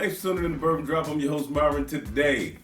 Thanks for tuning in to Bourbon Drop. I'm your host, Byron. Today,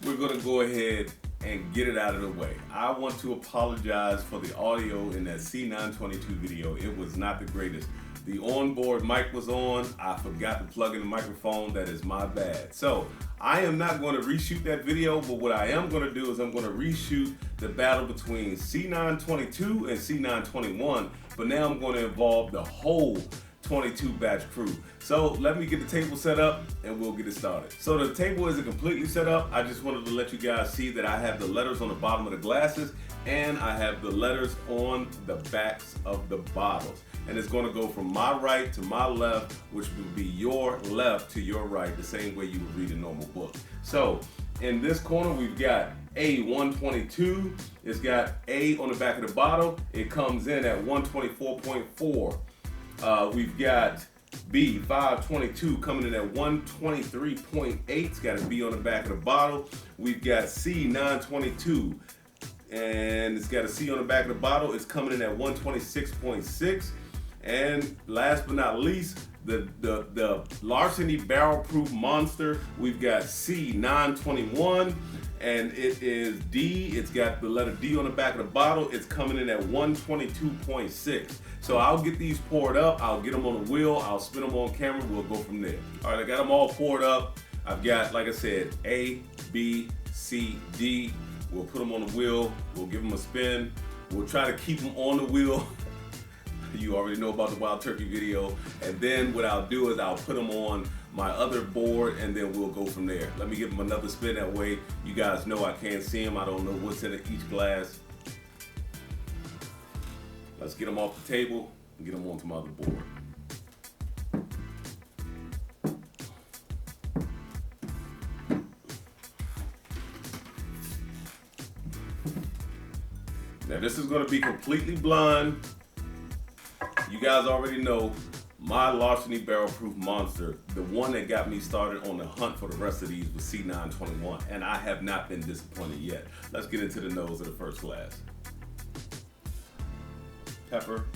we're going to go ahead and get it out of the way. I want to apologize for the audio in that C922 video. It was not the greatest. The onboard mic was on. I forgot to plug in the microphone. That is my bad. So, I am not going to reshoot that video, but what I am going to do is I'm going to reshoot the battle between C922 and C921, but now I'm going to involve the whole 22 batch crew. So let me get the table set up and we'll get it started. So the table isn't completely set up. I just wanted to let you guys see that I have the letters on the bottom of the glasses and I have the letters on the backs of the bottles. And it's going to go from my right to my left, which would be your left to your right, the same way you would read a normal book. So in this corner, we've got A122. It's got A on the back of the bottle. It comes in at 124.4. We've got B522 coming in at 123.8. It's got a B on the back of the bottle. We've got C922 and it's got a C on the back of the bottle. It's coming in at 126.6. And last but not least, the Larceny barrel proof monster. We've got C921 and it is D. It's got the letter D on the back of the bottle. It's coming in at 122.6. So I'll get these poured up. I'll get them on the wheel. I'll spin them on camera. We'll go from there. All right, I got them all poured up. I've got, like I said, A, B, C, D. We'll put them on the wheel. We'll give them a spin. We'll try to keep them on the wheel. You already know about the Wild Turkey video. And then what I'll do is I'll put them on my other board and then we'll go from there. Let me give them another spin. That way you guys know I can't see them. I don't know what's in each glass. Let's get them off the table and get them onto my other board. Now this is going to be completely blind. You guys already know my Larceny barrel proof monster, the one that got me started on the hunt for the rest of these was C921, and I have not been disappointed yet. Let's get into the nose of the first glass. Pepper.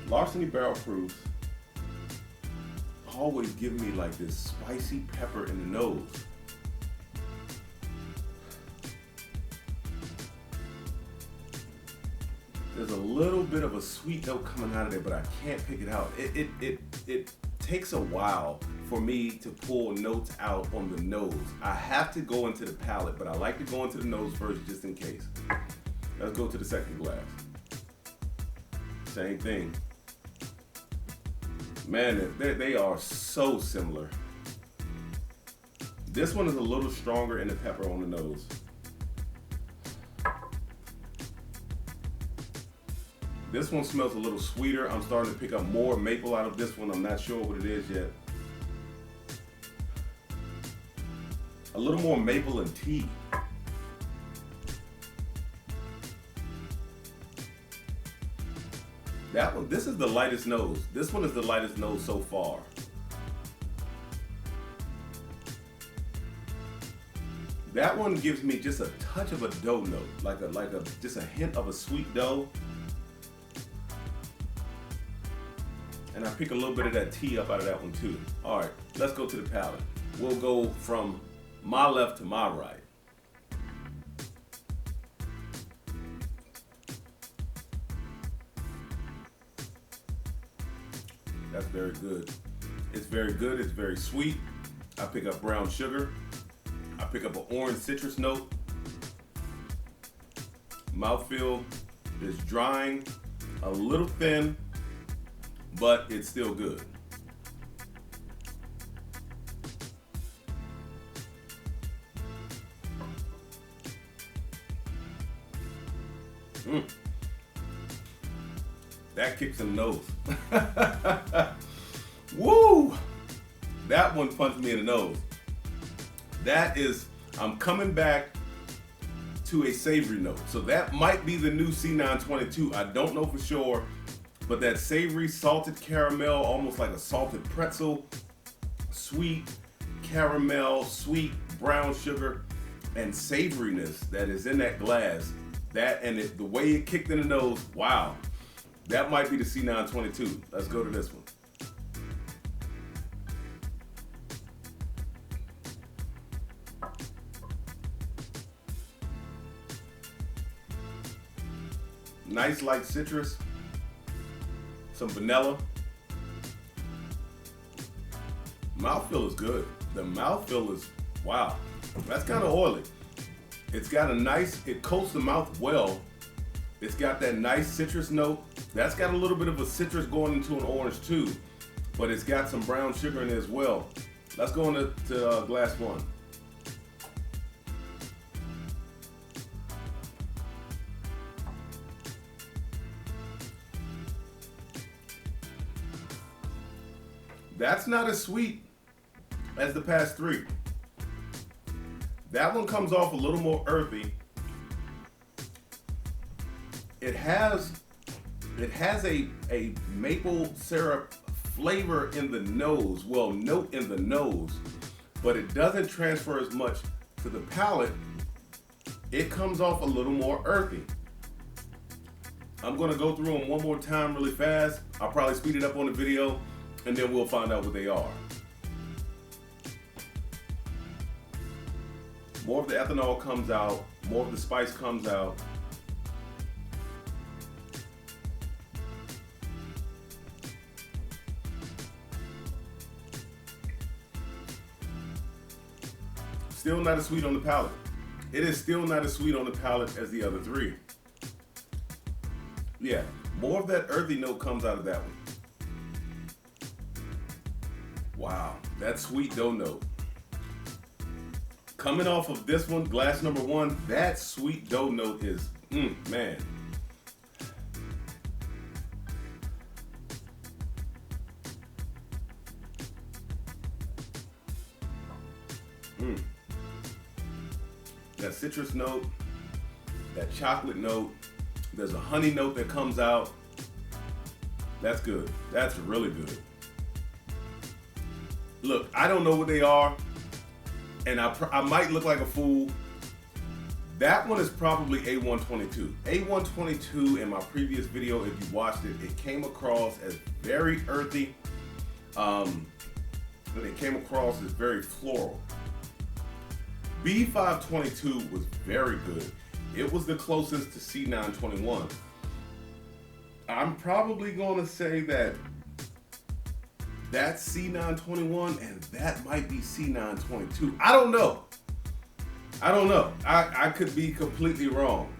Larceny barrel proofs always give me like this spicy pepper in the nose. There's a little bit of a sweet note coming out of there, but I can't pick it out. It takes a while for me to pull notes out on the nose. I have to go into the palate, but I like to go into the nose first just in case. Let's go to the second glass. Same thing. Man, they are so similar. This one is a little stronger in the pepper on the nose. This one smells a little sweeter. I'm starting to pick up more maple out of this one. I'm not sure what it is yet. A little more maple and tea. That one, this is the lightest nose. This one is the lightest nose so far. That one gives me just a touch of a dough note, like just a hint of a sweet dough. And I pick a little bit of that tea up out of that one too. All right, let's go to the palate. We'll go from my left to my right. That's very good. It's very good, it's very sweet. I pick up brown sugar. I pick up an orange citrus note. Mouthfeel is drying, a little thin, but it's still good. That kicks in the nose. Woo! That one punched me in the nose. That is, I'm coming back to a savory note. So that might be the new C922. I don't know for sure. But that savory salted caramel, almost like a salted pretzel, sweet caramel, sweet brown sugar, and savoriness that is in that glass, that and the way it kicked in the nose, wow. That might be the C922. Let's go to this one. nice light citrus, some vanilla. Mouthfeel is good. The mouthfeel is, wow, that's kind of oily. It's got a nice, it coats the mouth well. It's got that nice citrus note. That's got a little bit of a citrus going into an orange too, but it's got some brown sugar in it as well. Let's go into glass one. That's not as sweet as the past three. That one comes off a little more earthy. It has a maple syrup flavor in the nose, well, note in the nose, but it doesn't transfer as much to the palate. It comes off a little more earthy. I'm gonna go through them one more time really fast. I'll probably speed it up on the video and then we'll find out what they are. More of the ethanol comes out, more of the spice comes out. Still not as sweet on the palate. It is still not as sweet on the palate as the other three. Yeah, more of that earthy note comes out of that one. Wow, that sweet dough note. Coming off of this one, glass number one, that sweet dough note is, man. That citrus note, that chocolate note, there's a honey note that comes out. That's good. That's really good. Look, I don't know what they are, and I might look like a fool. That one is probably A122. A122 in my previous video, if you watched it, it came across as very earthy, and it came across as very floral. B522 was very good. It was the closest to C921. I'm probably going to say that that's C921 and that might be C922. I don't know. I could be completely wrong.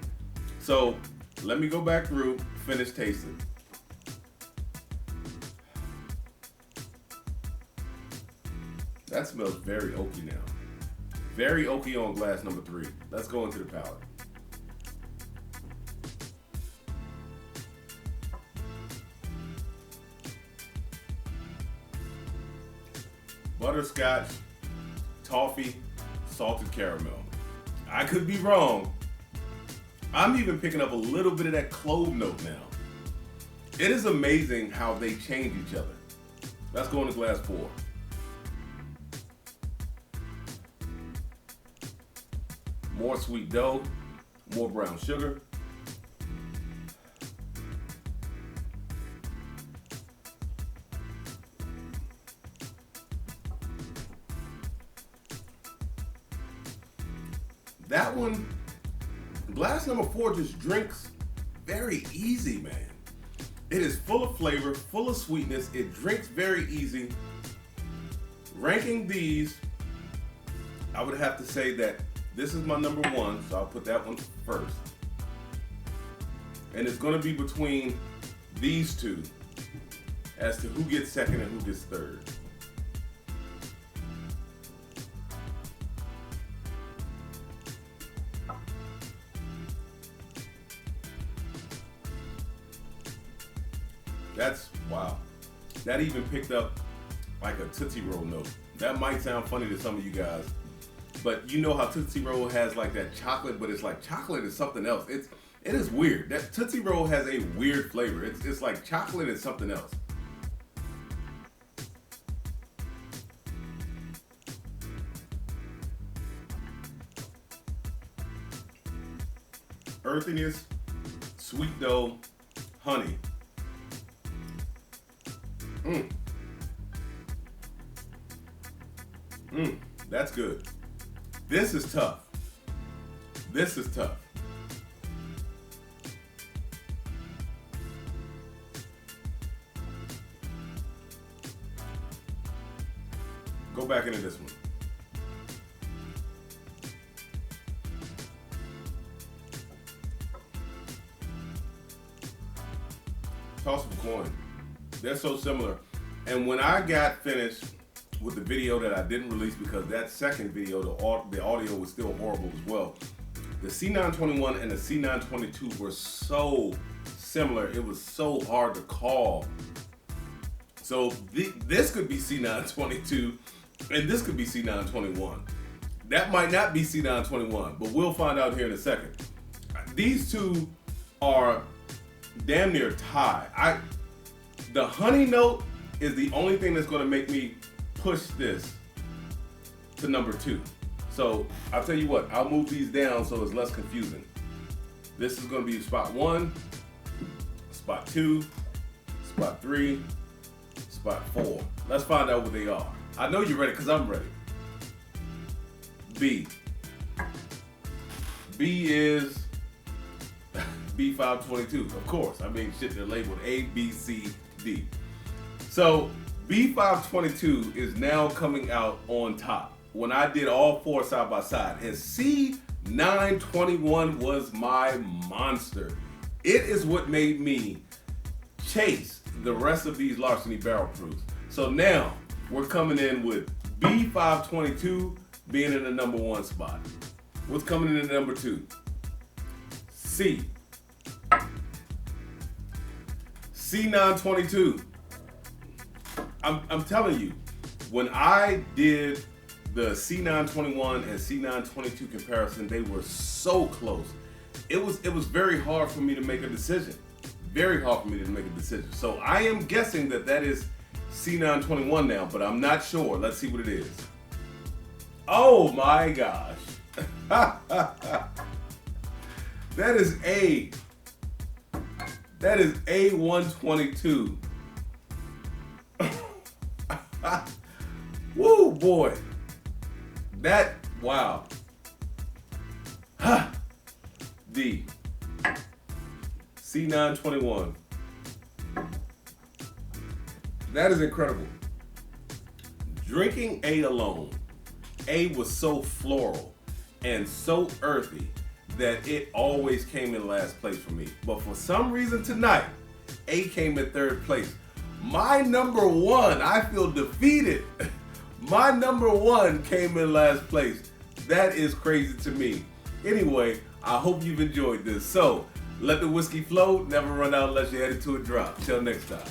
So let me go back through, finish tasting. That smells very oaky now. Very oaky on glass number three. Let's go into the palate. Butterscotch, toffee, salted caramel. I could be wrong. I'm even picking up a little bit of that clove note now. It is amazing how they change each other. Let's go into glass four. More sweet dough, more brown sugar. That one, glass number four just drinks very easy, man. It is full of flavor, full of sweetness. It drinks very easy. Ranking these, I would have to say that this is my number one, so I'll put that one first. And it's gonna be between these two as to who gets second and who gets third. That's, wow. That even picked up like a Tootsie Roll note. That might sound funny to some of you guys, but you know how Tootsie Roll has like that chocolate, but it's like chocolate is something else. It is weird. That Tootsie Roll has a weird flavor. It's like chocolate is something else. Earthiness, sweet dough, honey. That's good. This is tough. This is tough. Go back into this one. Toss of a coin. They're so similar. And when I got finished with the video that I didn't release because that second video, the audio was still horrible as well. The C921 and the C922 were so similar. It was so hard to call. So this could be C922 and this could be C921. That might not be C921, but we'll find out here in a second. These two are damn near tied. The honey note is the only thing that's going to make me push this to number 2. So I'll tell you what, I'll move these down so it's less confusing. This is going to be spot 1, spot 2, spot 3, spot 4. Let's find out what they are. I know you're ready because I'm ready. B. B is B522, of course. I mean, shit, they're labeled A, B, C, D. So B522 is now coming out on top. When I did all 4 side by side, and C921 was my monster. It is what made me chase the rest of these Larceny barrel proofs. So now we're coming in with B522 being in the number 1 spot. What's coming in at number 2? C. C922. I'm telling you, when I did the C921 and C922 comparison, they were so close. It was very hard for me to make a decision. Very hard for me to make a decision. So I am guessing that is C921 now, but I'm not sure. Let's see what it is. Oh my gosh. That is A122. Woo, boy. Wow. D. C921. That is incredible. Drinking A alone, A was so floral and so earthy that it always came in last place for me. But for some reason tonight, A came in 3rd place. My number 1, I feel defeated. My number 1 came in last place. That is crazy to me. Anyway, I hope you've enjoyed this. So, let the whiskey flow, never run out unless you're headed to a drop. Till next time.